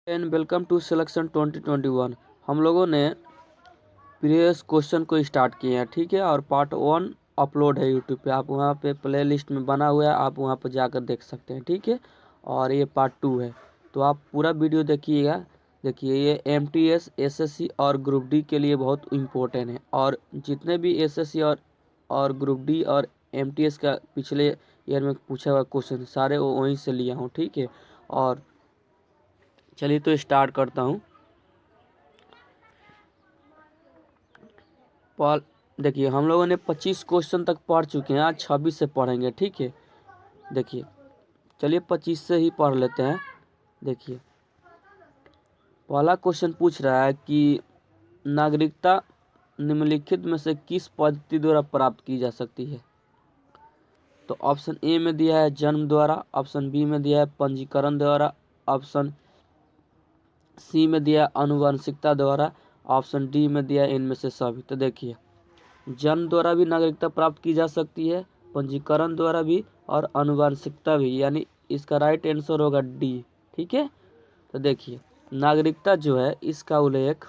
And welcome to selection 2021। हम लोगों ने प्रीवियस क्वेश्चन को स्टार्ट किए हैं, ठीक है। और पार्ट 1 अपलोड है यूट्यूब पे, आप वहाँ पे प्ले लिस्ट में बना हुआ है, आप वहाँ पर जाकर देख सकते हैं, ठीक है। और ये पार्ट 2 है, तो आप पूरा वीडियो देखिएगा। देखिए, ये एमटीएस, एसएससी और ग्रुप डी के लिए बहुत इम्पोर्टेंट है। और जितने भी एसएससी और ग्रुप डी और एमटीएस का पिछले ईयर में पूछा हुआ क्वेश्चन सारे वो वहीं से लिया हूँ, ठीक है। और चलिए तो स्टार्ट करता हूँ। पॉल देखिए, हम लोगों ने 25 क्वेश्चन तक पढ़ चुके हैं, आज 26 से पढ़ेंगे, ठीक है। देखिए, चलिए 25 से ही पढ़ लेते हैं। देखिए, पहला क्वेश्चन पूछ रहा है कि नागरिकता निम्नलिखित में से किस पद्धति द्वारा प्राप्त की जा सकती है। तो ऑप्शन ए में दिया है जन्म द्वारा, ऑप्शन बी में दिया है पंजीकरण द्वारा, ऑप्शन सी में दिया है आनुवंशिकता द्वारा, ऑप्शन डी में दिया है इनमें से सभी। तो देखिए, जन्म द्वारा भी नागरिकता प्राप्त की जा सकती है, पंजीकरण द्वारा भी और आनुवंशिकता भी, यानी इसका राइट आंसर होगा डी, ठीक है। तो देखिए, नागरिकता जो है इसका उल्लेख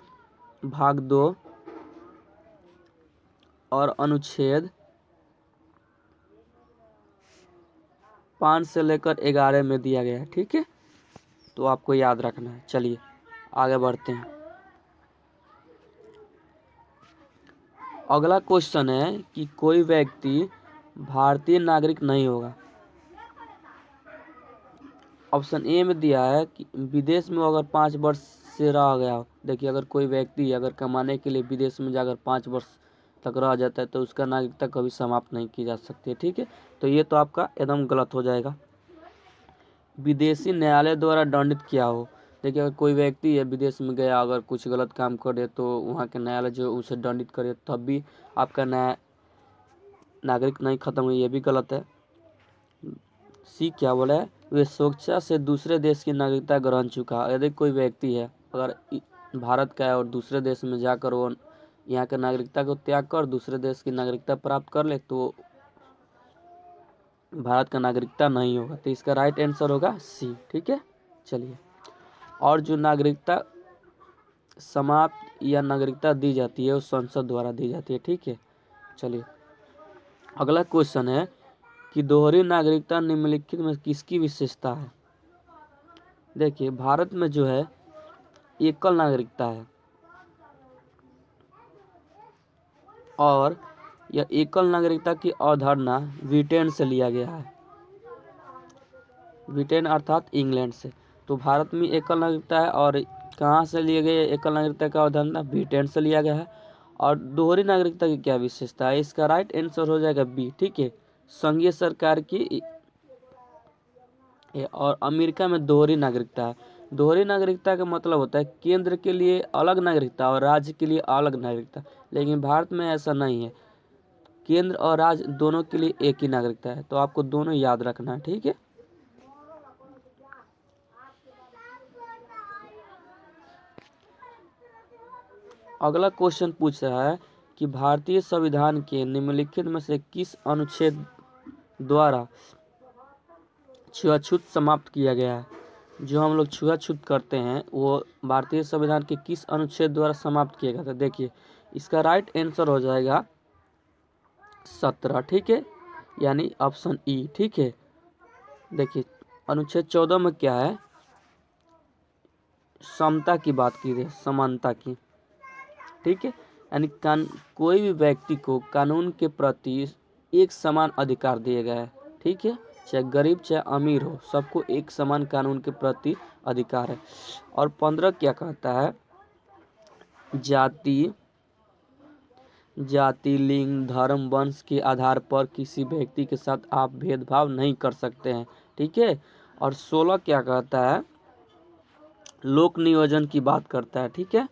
भाग 2 और अनुच्छेद 5 से लेकर 11 में दिया गया है, ठीक है। तो आपको याद रखना है। चलिए आगे बढ़ते हैं। अगला क्वेश्चन है कि कोई व्यक्ति भारतीय नागरिक नहीं होगा। ऑप्शन ए में दिया है कि विदेश में अगर 5 वर्ष से रह गया हो। देखिए, अगर कोई व्यक्ति अगर कमाने के लिए विदेश में जाकर 5 वर्ष तक रह जाता है तो उसका नागरिकता कभी समाप्त नहीं की जा सकती है, ठीक है। तो ये तो आपका एकदम गलत हो जाएगा। विदेशी न्यायालय द्वारा दंडित किया हो। देखिए, अगर कोई व्यक्ति है विदेश में गया, अगर कुछ गलत काम करे तो वहाँ के न्यायालय जो उसे दंडित करे, तब भी आपका नागरिक नहीं खत्म हुई, ये भी गलत है। सी क्या बोला है, वे स्वेच्छा से दूसरे देश की नागरिकता ग्रहण चुका। यदि कोई व्यक्ति है अगर भारत का है और दूसरे देश में जाकर वो यहाँ के नागरिकता को त्याग कर दूसरे देश की नागरिकता प्राप्त कर ले तो भारत का नागरिकता नहीं होगा। तो इसका राइट आंसर होगा सी, ठीक है। चलिए, और जो नागरिकता समाप्त या नागरिकता दी जाती है वो संसद द्वारा दी जाती है, ठीक है। चलिए, अगला क्वेश्चन है कि दोहरी नागरिकता निम्नलिखित में किसकी विशेषता है। देखिए, भारत में जो है एकल नागरिकता है और यह एकल नागरिकता की अवधारणा ब्रिटेन से लिया गया है, ब्रिटेन अर्थात इंग्लैंड से। तो भारत में एकल नागरिकता है और कहाँ से लिए गए एकल नागरिकता का अवधारणा, ब्रिटेन से लिया गया है। और दोहरी नागरिकता की क्या विशेषता है, इसका राइट आंसर हो जाएगा बी, ठीक है। संघीय सरकार की और अमेरिका में दोहरी नागरिकता है। दोहरी नागरिकता का मतलब होता है केंद्र के लिए अलग नागरिकता और राज्य के लिए अलग नागरिकता, लेकिन भारत में ऐसा नहीं है। केंद्र और राज्य दोनों के लिए एक ही नागरिकता है, तो आपको दोनों याद रखना है, ठीक है। अगला क्वेश्चन पूछ रहा है कि भारतीय संविधान के निम्नलिखित में से किस अनुच्छेद द्वारा छुआछूत समाप्त किया गया है। जो हम लोग छुआछूत करते हैं वो भारतीय संविधान के किस अनुच्छेद द्वारा समाप्त किया गया था। देखिए, इसका राइट आंसर हो जाएगा 17, ठीक है, यानी ऑप्शन ई, ठीक है। देखिए, अनुच्छेद 14 में क्या है, समता की बात की है, समानता की, ठीक है। यानी कोई भी व्यक्ति को कानून के प्रति एक समान अधिकार दिए गए हैं, ठीक है। चाहे गरीब चाहे अमीर हो, सबको एक समान कानून के प्रति अधिकार है। और 15 क्या कहता है, जाति, लिंग, धर्म, वंश के आधार पर किसी व्यक्ति के साथ आप भेदभाव नहीं कर सकते हैं, ठीक है। और 16 क्या कहता है, लोक नियोजन की बात करता है, ठीक है,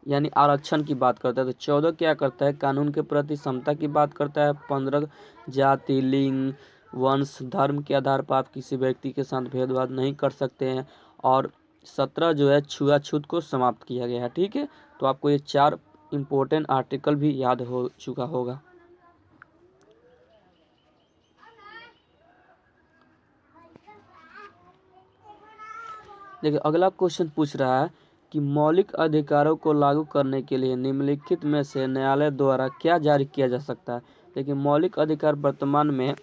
यानी आरक्षण की बात करता है। तो 14 क्या करता है, कानून के प्रति समता की बात करता है। 15 जाति, लिंग, वंश, धर्म के आधार पर आप किसी व्यक्ति के साथ भेदभाव नहीं कर सकते हैं। और 17 जो है छुआछूत को समाप्त किया गया है, ठीक है। तो आपको ये 4 इम्पोर्टेंट आर्टिकल भी याद हो चुका होगा। देखिए अगला क्वेश्चन पूछ रहा है कि मौलिक अधिकारों को लागू करने के लिए निम्नलिखित में से न्यायालय द्वारा क्या जारी किया जा सकता है। देखिए मौलिक अधिकार वर्तमान में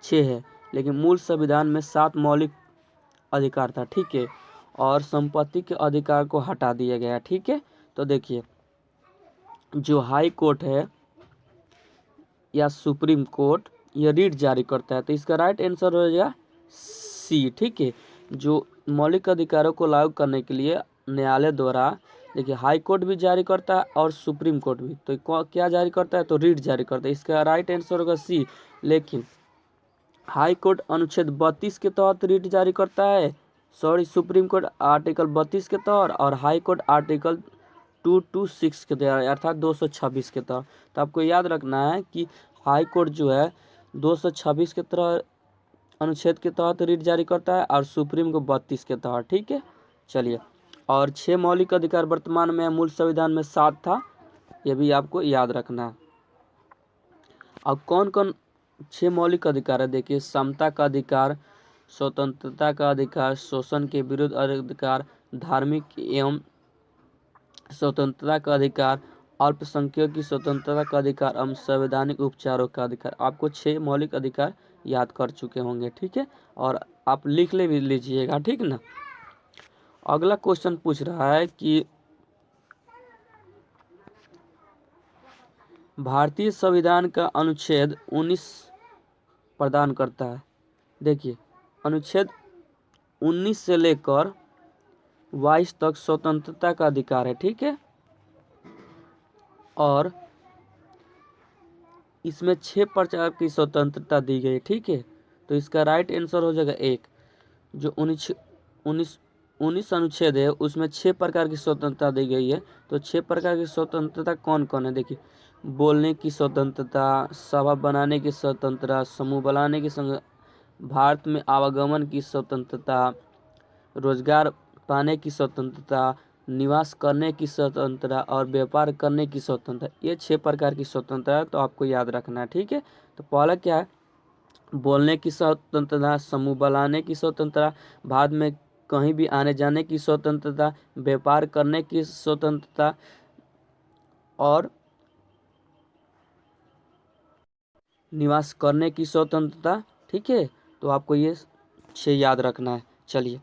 6 है, लेकिन मूल संविधान में 7 मौलिक अधिकार था, ठीक है। और संपत्ति के अधिकार को हटा दिया गया, ठीक है। तो देखिए जो हाई कोर्ट है या सुप्रीम कोर्ट ये रीट जारी करता है, तो इसका राइट आंसर हो जाएगा सी, ठीक है। जो मौलिक अधिकारों को लागू करने के लिए न्यायालय द्वारा, देखिए हाई कोर्ट भी जारी करता है और सुप्रीम कोर्ट भी, तो क्या जारी करता है, तो रीट जारी करता है, इसका राइट आंसर होगा सी। लेकिन हाई कोर्ट अनुच्छेद 32 के तहत रीट जारी करता है, सॉरी सुप्रीम कोर्ट आर्टिकल 32 के तहत और हाई कोर्ट आर्टिकल 226 के तहत अर्थात 226 के तहत। तो आपको याद रखना है कि हाई कोर्ट जो है 226 के तहत अनुच्छेद के तहत रीट जारी करता है और सुप्रीम को 32 के तहत, ठीक है। चलिए, और 6 मौलिक अधिकार वर्तमान में मूल संविधान में 7 था, ये भी आपको याद रखना है। अब कौन कौन 6 मौलिक अधिकार है, देखिए समता का अधिकार, स्वतंत्रता का अधिकार, शोषण के विरुद्ध अधिकार, धार्मिक एवं स्वतंत्रता का अधिकार, अल्पसंख्यकों की स्वतंत्रता का अधिकार एवं संवैधानिक उपचारों का अधिकार। आपको 6 मौलिक अधिकार याद कर चुके होंगे, ठीक है। और आप लिख ले भी लीजिएगा, ठीक ना। अगला क्वेश्चन पूछ रहा है कि भारतीय संविधान का अनुच्छेद 19 प्रदान करता है। देखिए अनुच्छेद 19 से लेकर 22 तक स्वतंत्रता का अधिकार है, ठीक है। और इसमें 6 प्रकार की स्वतंत्रता दी गई, ठीक है। तो इसका राइट आंसर हो जाएगा एक। जो 19 अनुच्छेद है उसमें 6 प्रकार की स्वतंत्रता दी गई है। तो 6 प्रकार की स्वतंत्रता कौन कौन है, देखिए बोलने की स्वतंत्रता, सभा बनाने की स्वतंत्रता, समूह बनाने की भारत में आवागमन की स्वतंत्रता, रोजगार पाने की स्वतंत्रता, निवास करने की स्वतंत्रता और व्यापार करने की स्वतंत्रता, ये 6 प्रकार की स्वतंत्रता है। तो आपको याद रखना है, ठीक है। तो पहला क्या है, बोलने की स्वतंत्रता, समूह बनाने की स्वतंत्रता, भारत में कहीं भी आने जाने की स्वतंत्रता, व्यापार करने की स्वतंत्रता और निवास करने की स्वतंत्रता, ठीक है। तो आपको ये 6 याद रखना है। चलिए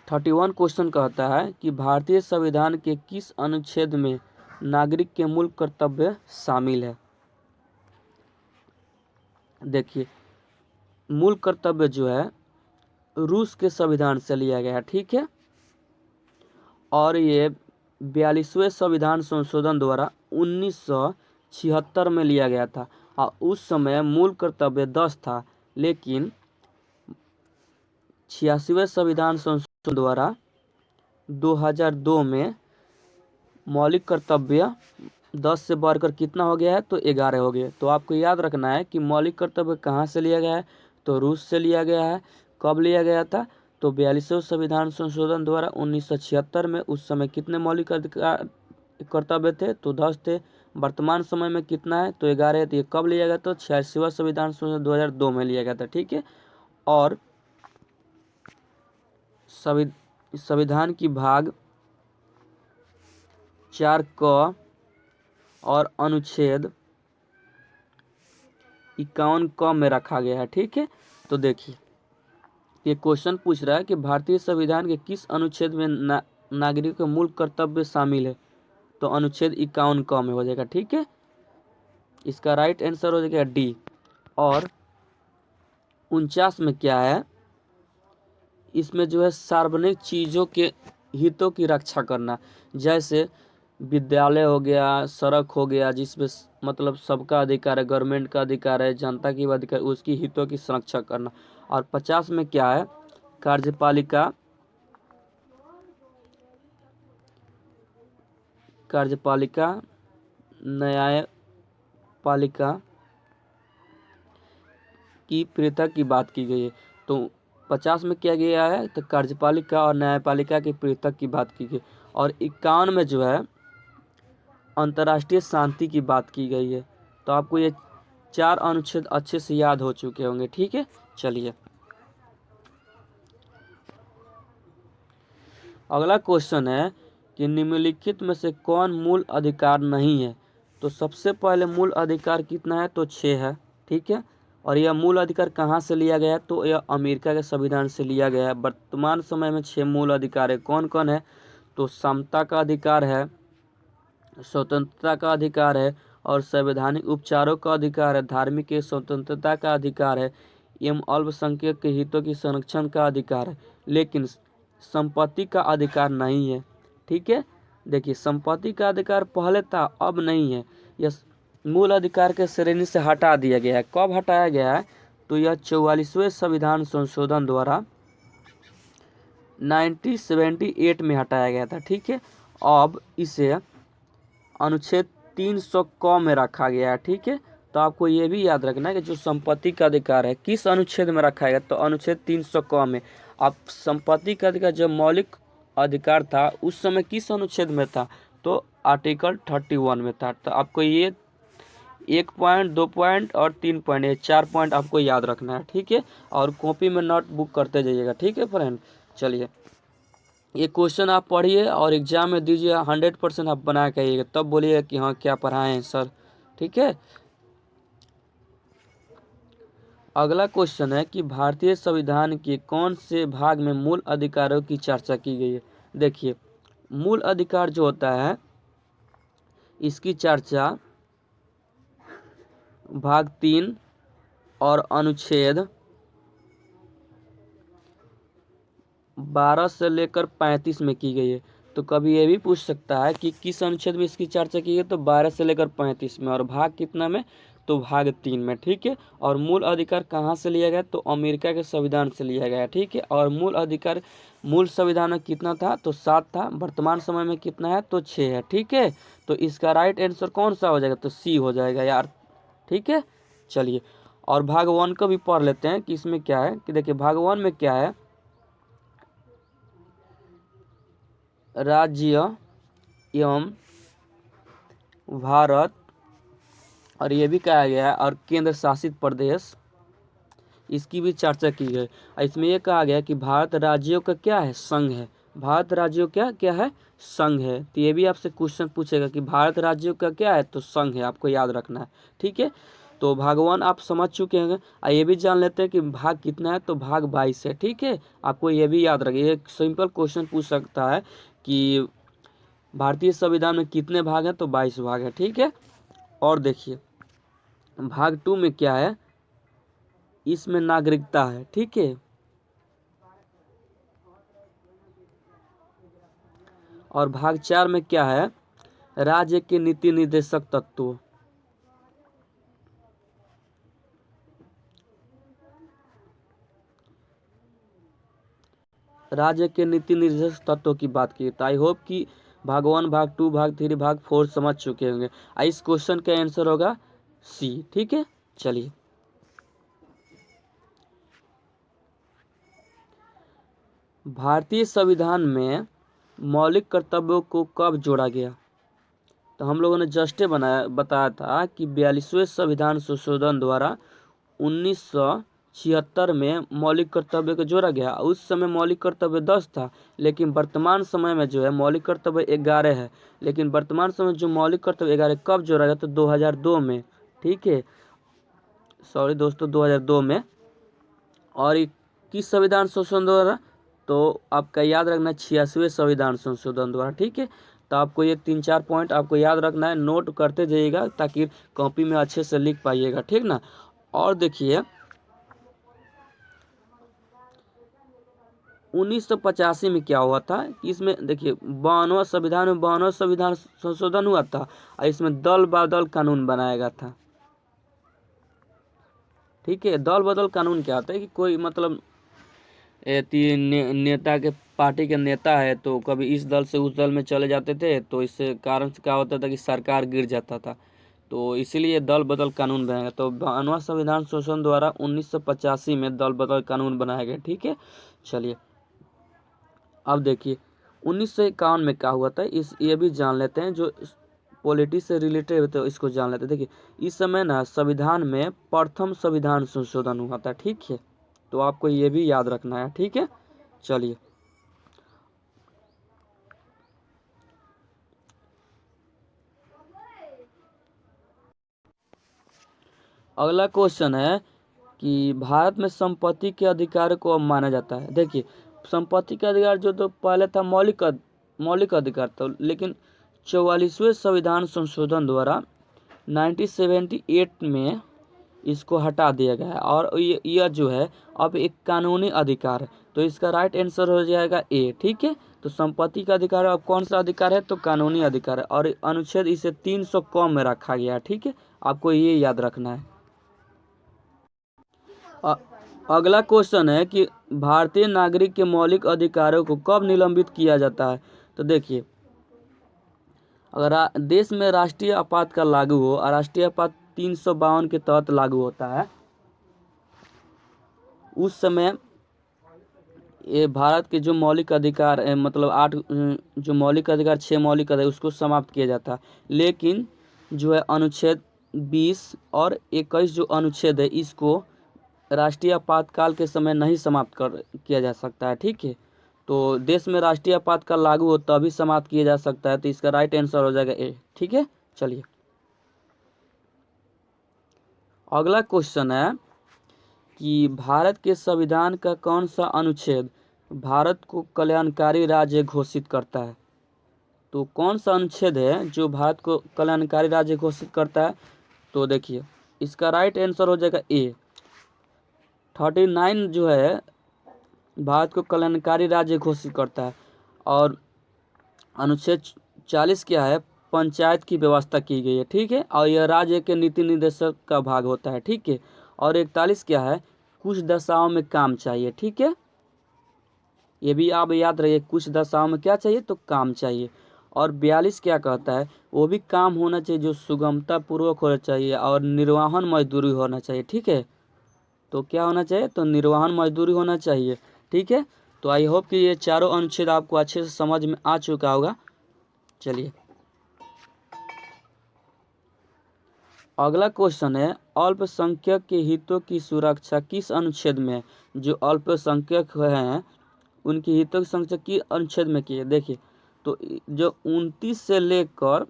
31 क्वेश्चन कहता है कि भारतीय संविधान के किस अनुच्छेद में नागरिक के मूल कर्तव्य शामिल है। देखिए मूल कर्तव्य जो है रूस के संविधान से लिया गया है, ठीक है। और ये 42वें संविधान संशोधन द्वारा 1976 में लिया गया था और उस समय मूल कर्तव्य 10 था, लेकिन 86वें संविधान संशोधन द्वारा 2002 में मौलिक कर्तव्य 10 से बढ़कर कितना हो गया है, तो 11 हो गया। तो आपको याद रखना है कि मौलिक कर्तव्य कहाँ से लिया गया है, तो रूस से लिया गया है। कब लिया गया था, तो 42वें संविधान संशोधन द्वारा 1976 में। उस समय कितने मौलिक अधिकार कर्तव्य थे, तो 10 थे। वर्तमान समय में कितना है, तो 11 है। तो ये कब लिया गया, तो 86वां संविधान संशोधन 2002 में लिया गया था, ठीक है। और संविधान की भाग 4 क और अनुच्छेद 51 क में रखा गया है, ठीक है। तो देखिए ये क्वेश्चन पूछ रहा है कि भारतीय संविधान के किस अनुच्छेद में नागरिक के मूल कर्तव्य शामिल है, तो अनुच्छेद 51 क में हो जाएगा, ठीक है। इसका राइट आंसर हो जाएगा डी। और 49 में क्या है, इसमें जो है सार्वजनिक चीज़ों के हितों की रक्षा करना, जैसे विद्यालय हो गया, सड़क हो गया, जिसमें मतलब सबका अधिकार है, गवर्नमेंट का अधिकार है, जनता की अधिकार, उसकी हितों की सुरक्षा करना। और 50 में क्या है, कार्यपालिका न्यायपालिका की पृथक की बात की गई है। तो 50 में क्या गया है, तो कार्यपालिका और न्यायपालिका की पृथक की बात की गई। और 51 में जो है अंतर्राष्ट्रीय शांति की बात की गई है। तो आपको ये 4 अनुच्छेद अच्छे से याद हो चुके होंगे। ठीक है, चलिए अगला क्वेश्चन है कि निम्नलिखित में से कौन मूल अधिकार नहीं है। तो सबसे पहले मूल अधिकार कितना है, तो 6 है। ठीक है, और यह मूल अधिकार कहाँ से लिया गया है, तो यह अमेरिका के संविधान से लिया गया है। वर्तमान समय में 6 मूल अधिकार है। कौन कौन है, तो समता का अधिकार है, स्वतंत्रता का अधिकार है, और संवैधानिक उपचारों का अधिकार है, धार्मिक स्वतंत्रता का अधिकार है, एवं अल्पसंख्यक के हितों की संरक्षण का अधिकार है, लेकिन संपत्ति का अधिकार नहीं है। ठीक है, देखिए संपत्ति का अधिकार पहले था, अब नहीं है। यह मूल अधिकार के श्रेणी से हटा दिया गया है। कब हटाया गया है, तो यह 44वें संविधान संशोधन द्वारा 1978 में हटाया गया था। ठीक है, अब इसे अनुच्छेद 300 क में रखा गया है। ठीक है, तो आपको ये भी याद रखना है कि जो संपत्ति का अधिकार है किस अनुच्छेद में रखा गया, तो अनुच्छेद 300 क में। आप संपत्ति का अधिकार जब मौलिक अधिकार था उस समय किस अनुच्छेद में था, तो आर्टिकल 31 में था। तो आपको ये 1 पॉइंट, 2 पॉइंट और 3 पॉइंट, ये 4 पॉइंट आपको याद रखना है। ठीक है, और कॉपी में नोट बुक करते जाइएगा। ठीक है फ्रेंड, चलिए ये क्वेश्चन आप पढ़िए और एग्जाम में दीजिए, 100% आप बना के आइएगा, तब बोलिएगा कि हाँ क्या पढ़ाए हैं सर। ठीक है, अगला क्वेश्चन है कि भारतीय संविधान के कौन से भाग में मूल अधिकारों की चर्चा की गई है। देखिए मूल अधिकार जो होता है इसकी चर्चा भाग 3 और अनुच्छेद 12 से लेकर 35 में की गई है। तो कभी ये भी पूछ सकता है कि किस अनुच्छेद में इसकी चर्चा की है, तो 12 से लेकर 35 में, और भाग कितना में, तो भाग 3 में। ठीक है, और मूल अधिकार कहाँ से लिया गया, तो अमेरिका के संविधान से लिया गया। ठीक है, और मूल अधिकार मूल संविधान में कितना था, तो 7 था। वर्तमान समय में कितना है, तो 6 है। ठीक है, तो इसका राइट आंसर कौन सा हो जाएगा, तो सी हो जाएगा यार। ठीक है, चलिए और भाग 1 को भी पढ़ लेते हैं कि इसमें क्या है। कि देखिए भाग 1 में क्या है, राज्य एवं भारत, और ये भी कहा गया है, और केंद्र शासित प्रदेश, इसकी भी चर्चा की गई। इसमें ये कहा गया कि भारत राज्यों का क्या है, संघ है। भारत राज्यों क्या क्या है, संघ है। तो ये भी आपसे क्वेश्चन पूछेगा कि भारत राज्यों का क्या है, तो संघ है, आपको याद रखना है। ठीक है, तो भाग 1 आप समझ चुके हैं। ये भी जान लेते हैं कि भाग कितना है, तो भाग 22 है। ठीक है, आपको ये भी याद रखिए, एक सिंपल क्वेश्चन पूछ सकता है कि भारतीय संविधान में कितने भाग हैं, तो 22 भाग है। ठीक है, और देखिए भाग 2 में क्या है, इसमें नागरिकता है। ठीक है, और भाग 4 में क्या है, राज्य के नीति निर्देशक तत्व। राज्य के नीति निर्देशक तत्वों की बात की। तो आई होप कि भाग 1, भाग 2, भाग 3, भाग 4 समझ चुके होंगे। इस क्वेश्चन का आंसर होगा सी। ठीक है, चलिए भारतीय संविधान में मौलिक कर्तव्यों को कब जोड़ा गया, तो हम लोगों ने जस्ट बताया था कि 42वें संविधान संशोधन द्वारा 1976 में मौलिक कर्तव्य को जोड़ा गया। उस समय मौलिक कर्तव्य 10 था, लेकिन वर्तमान समय में जो है मौलिक कर्तव्य 11 है। लेकिन वर्तमान समय जो मौलिक कर्तव्य 11 कब जोड़ा गया, तो 2002 में। ठीक है, सॉरी दोस्तों, 2002 में। और ये किस संविधान संशोधन द्वारा, तो आपका याद रखना 86वें संविधान संशोधन द्वारा। ठीक है, तो आपको ये 3-4 पॉइंट आपको याद रखना है, नोट करते जाइएगा ताकि कॉपी में अच्छे से लिख पाइएगा। ठीक ना, और देखिए 1985 में क्या हुआ था, इसमें देखिए 52वां संविधान में 52वां संविधान संशोधन हुआ था, और इसमें दल बदल कानून बनाया गया था। ठीक है, दल बदल कानून क्या होता है कि कोई मतलब नेता के पार्टी के नेता है तो कभी इस दल से उस दल में चले जाते थे, तो इससे कारण से क्या होता था कि सरकार गिर जाता था। तो इसीलिए दल बदल कानून बनाया गया। तो 52वां संविधान संशोधन द्वारा 1985 में दल बदल कानून बनाया गया। ठीक है, चलिए अब देखिए 1951 में क्या हुआ था, ये भी जान लेते हैं। जो पॉलिटिक्स से रिलेटेड है तो इसको जान लेते हैं। देखिए इस समय ना संविधान में प्रथम संविधान संशोधन हुआ था, ठीक है, तो आपको ये भी याद रखना है, ठीक है। चलिए अगला क्वेश्चन है कि भारत में संपत्ति के अधिकार को अब माना जाता है। देखिए संपत्ति के अधिकार जो तो पहले था मौलिक अधिकार था, लेकिन 44वें संविधान संशोधन द्वारा 1978 में इसको हटा दिया गया है और यह जो है अब एक कानूनी अधिकार है। तो इसका राइट आंसर हो जाएगा ए, ठीक है। तो संपत्ति का अधिकार अब कौन सा अधिकार है, तो कानूनी अधिकार है और अनुच्छेद इसे 300 कम में रखा गया है, ठीक है, आपको ये याद रखना है। अगला क्वेश्चन है कि भारतीय नागरिक के मौलिक अधिकारों को कब निलंबित किया जाता है। तो देखिए अगर देश में राष्ट्रीय आपातकाल लागू हो और राष्ट्रीय आपात 352 के तहत लागू होता है, उस समय ये भारत के जो मौलिक अधिकार है, मतलब 8 जो मौलिक अधिकार 6 मौलिक अधिकार उसको समाप्त किया जाता है। लेकिन जो है अनुच्छेद 20 और 21 जो अनुच्छेद है इसको राष्ट्रीय आपातकाल के समय नहीं समाप्त किया जा सकता है, ठीक है। तो देश में राष्ट्रीय आपातकाल लागू हो तभी समाप्त किया जा सकता है, तो इसका राइट आंसर हो जाएगा ए, ठीक है। चलिए अगला क्वेश्चन है कि भारत के संविधान का कौन सा अनुच्छेद भारत को कल्याणकारी राज्य घोषित करता है। तो कौन सा अनुच्छेद है जो भारत को कल्याणकारी राज्य घोषित करता है, तो देखिए इसका राइट आंसर हो जाएगा ए। 39 जो है भारत को कल्याणकारी राज्य घोषित करता है और अनुच्छेद 40 क्या है, पंचायत की व्यवस्था की गई है, ठीक है, और यह राज्य के नीति निर्देशक का भाग होता है, ठीक है। और 41 क्या है, कुछ दशाओं में काम चाहिए, ठीक है, ये भी आप याद रहिए, कुछ दशाओं में क्या चाहिए, तो काम चाहिए। और 42 क्या कहता है, वो भी काम होना चाहिए जो सुगमता पूर्वक होना चाहिए और निर्वहन मजदूरी होना चाहिए, ठीक है। तो क्या होना चाहिए, तो निर्वहन मजदूरी होना चाहिए, ठीक है। तो आई होप कि ये चारों अनुच्छेद आपको अच्छे से समझ में आ चुका होगा। चलिए अगला क्वेश्चन है अल्पसंख्यक के हितों की सुरक्षा किस अनुच्छेद में, जो अल्पसंख्यक हैं उनके हितों की सुरक्षा किस अनुच्छेद में की है। देखिए तो जो 29 से लेकर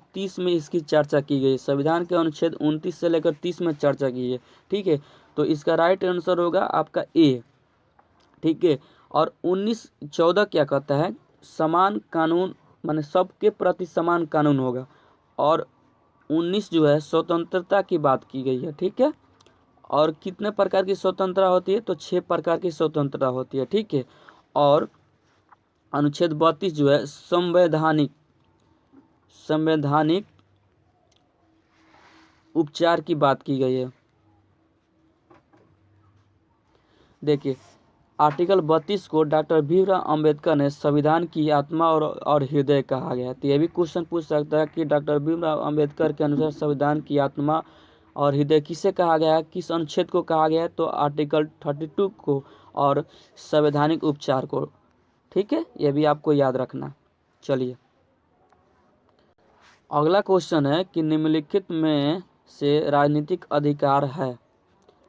30 में इसकी चर्चा की गई, संविधान के अनुच्छेद 29 से लेकर 30 में चर्चा की है, ठीक है। तो इसका राइट आंसर होगा आपका ए, ठीक है। और 14 क्या कहता है, समान कानून, माने सबके प्रति समान कानून होगा। और 19 जो है स्वतंत्रता की बात की गई है, ठीक है। और कितने प्रकार की स्वतंत्रता होती है, तो 6 प्रकार की स्वतंत्रता होती है, ठीक है। और अनुच्छेद 32 जो है संवैधानिक उपचार की बात की गई है। देखिए आर्टिकल 32 को डॉक्टर भीमराव अंबेडकर ने संविधान की आत्मा और हृदय कहा गया है। तो ये भी क्वेश्चन पूछ सकता है कि डॉक्टर भीमराव अंबेडकर के अनुसार संविधान की आत्मा और हृदय किसे कहा गया है, किस अनुच्छेद को कहा गया है, तो आर्टिकल 32 को और संवैधानिक उपचार को, ठीक है, ये भी आपको याद रखना। चलिए अगला क्वेश्चन है कि निम्नलिखित में से राजनीतिक अधिकार है।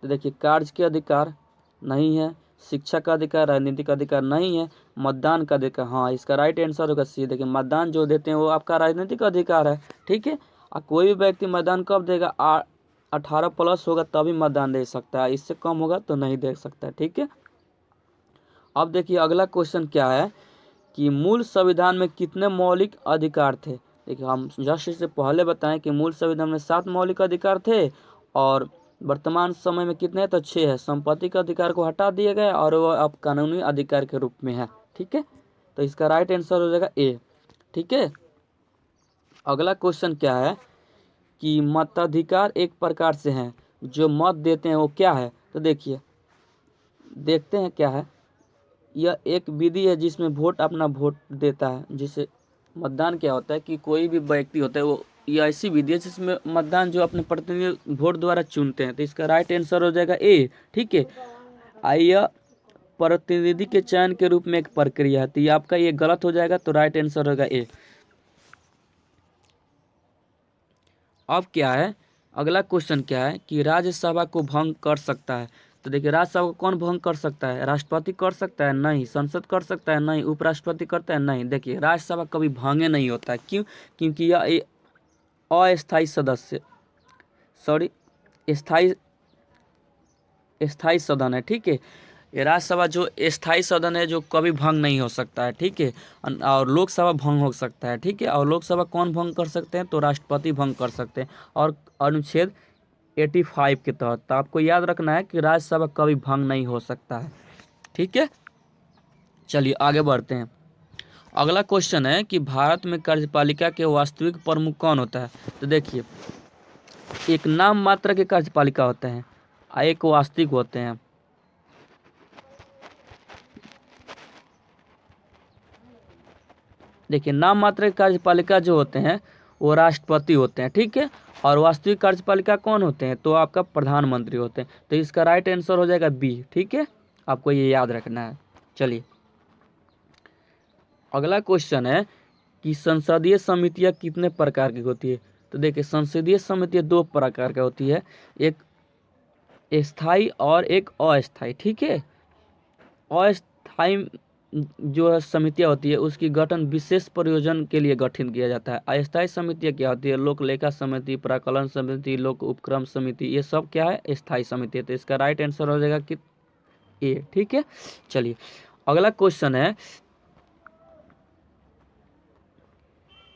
तो देखिए कार्य के अधिकार नहीं है, शिक्षा का अधिकार, राजनीतिक अधिकार नहीं है, मतदान का अधिकार, हाँ इसका राइट आंसर होगा सी। देखिए मतदान जो देते हैं वो आपका राजनीतिक अधिकार है, ठीक है। और कोई भी व्यक्ति मतदान कब देगा, 18 प्लस होगा तभी मतदान दे सकता है, इससे कम होगा तो नहीं दे सकता, ठीक है। अब देखिए अगला क्वेश्चन क्या है कि मूल संविधान में कितने मौलिक अधिकार थे। देखिए हम जस्ट इससे पहले बताएं कि मूल संविधान में 7 मौलिक अधिकार थे और वर्तमान समय में कितने, तो 6 है। संपत्ति के अधिकार को हटा दिया गया और वो अब कानूनी अधिकार के रूप में है, ठीक है। तो इसका राइट आंसर हो जाएगा ए, ठीक है। अगला क्वेश्चन क्या है कि मताधिकार एक प्रकार से हैं जो मत देते हैं वो क्या है। तो देखिए देखते हैं क्या है, यह एक विधि है जिसमें वोट अपना वोट देता है। जिसे मतदान क्या होता है कि कोई भी व्यक्ति होता है वो, यह ऐसी विधि है जिसमें मतदान जो अपने प्रतिनिधि वोट द्वारा चुनते हैं। तो इसका राइट आंसर हो जाएगा ए, ठीक है। यह प्रतिनिधि के चयन के रूप में एक प्रक्रिया है, तो ये आपका ये गलत हो जाएगा, तो राइट आंसर होगा ए। अब क्या है, अगला क्वेश्चन क्या है कि राज्यसभा को भंग कर सकता है। तो देखिए राज्यसभा को कौन भंग कर सकता है, राष्ट्रपति कर सकता है नहीं, संसद कर सकता है नहीं, उपराष्ट्रपति करता है नहीं। देखिए राज्यसभा कभी भंगे नहीं होता है, क्यों, क्योंकि यह अस्थायी सदस्य सॉरी स्थायी सदन है, ठीक है। ये राज्यसभा जो स्थायी सदन है जो कभी भंग नहीं हो सकता है, ठीक है। और लोकसभा भंग हो सकता है, ठीक है। और लोकसभा कौन भंग कर सकते हैं, तो राष्ट्रपति भंग कर सकते हैं, और अनुच्छेद 85 के तहत। तो आपको याद रखना है कि राज्यसभा कभी भंग नहीं हो सकता है, ठीक है। चलिए आगे बढ़ते हैं। अगला क्वेश्चन है कि भारत में कार्यपालिका के वास्तविक प्रमुख कौन होता है। तो देखिए एक नाम मात्र के कार्यपालिका होते हैं, एक वास्तविक होते हैं। देखिए नाम मात्र के कार्यपालिका जो होते हैं वो राष्ट्रपति होते हैं, ठीक है। और वास्तविक कार्यपालिका कौन होते हैं, तो आपका प्रधानमंत्री होते हैं। तो इसका राइट आंसर हो जाएगा बी, ठीक है। आपको ये याद रखना है। चलिए अगला क्वेश्चन है कि संसदीय समितियां कितने प्रकार की होती है। तो देखिए संसदीय समितियां दो प्रकार की होती है, एक स्थायी और एक अस्थायी, ठीक है। अस्थायी जो समितियां होती है उसकी गठन विशेष प्रयोजन के लिए गठित किया जाता है। अस्थायी समितियां क्या होती है, लोक लेखा समिति, प्राकलन समिति, लोक उपक्रम समिति, ये सब क्या है, स्थायी समिति है। तो इसका राइट आंसर हो जाएगा कि ए, ठीक है। चलिए अगला क्वेश्चन है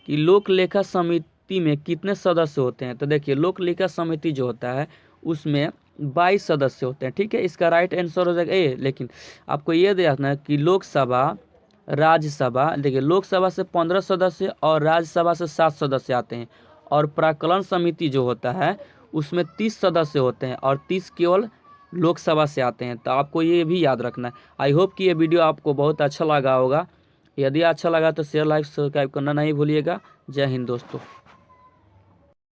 कि लोक लेखा समिति में कितने सदस्य होते हैं। तो देखिए लोक लेखा समिति जो होता है उसमें 22 सदस्य होते हैं, ठीक है। इसका राइट आंसर हो जाएगा ए। लेकिन आपको ये देखना है कि लोकसभा, राज्यसभा, देखिए लोकसभा से 15 सदस्य और राज्यसभा से 7 सदस्य आते हैं। और प्राक्कलन समिति जो होता है उसमें 30 सदस्य होते हैं और 30 केवल लोकसभा से आते हैं। तो आपको ये भी याद रखना है। आई होप कि ये वीडियो आपको बहुत अच्छा लगा होगा। यदि अच्छा लगा तो शेयर, लाइक, सब्सक्राइब करना नहीं भूलिएगा। जय हिंद दोस्तों।